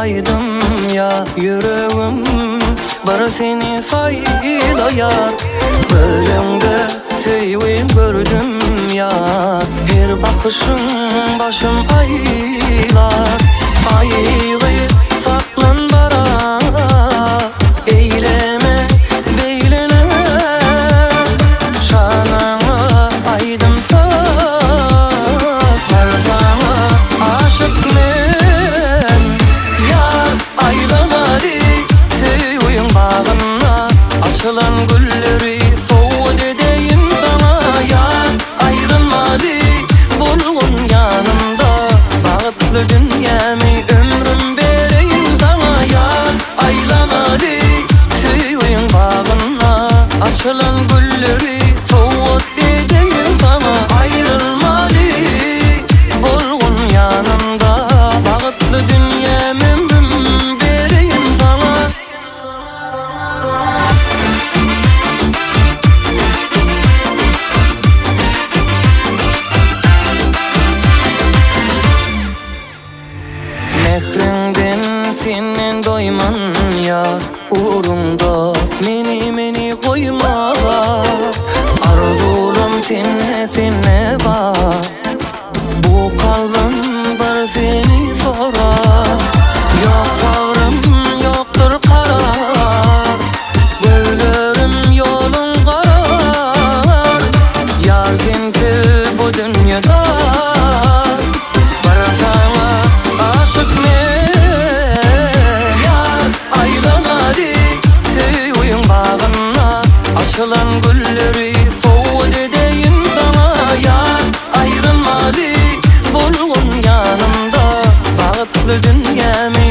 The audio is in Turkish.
aydım ya yüreğim bar seni saylayar. Böylende sevim gördüm ya, her bakışın başım aylar. Ayrı saklan bara, eyleme beylene, şanana aydım her sana aşık men. Yar aylamadı sevim bağına, açılan gülleri soğud edeyim sana. Yar ayrılmadı bulgun yanımda, bağıtlı dünyamı ömrüm vereyim sana. Yar aylamadı sevim bağına, açılan gülleri soğud edeyim sana. Ayrılmadı bulgun yanımda, bağıtlı dünyamı ömrüm vereyim sana. Mehrinden senin doyman ya, uğrunda meni koyma. Arzularım sene bak, bu kalbim bar seni sorar. Yok sabrım yoktur karar, güllerim yolun karar. Yar sensiz bu dünyada bar sana aşık men. Yar aylamadı sevim bağına, açılan gülleri soğud edeyim sana. Yar ayrılmadı bulgun yanımda, bağıtlı dünyamı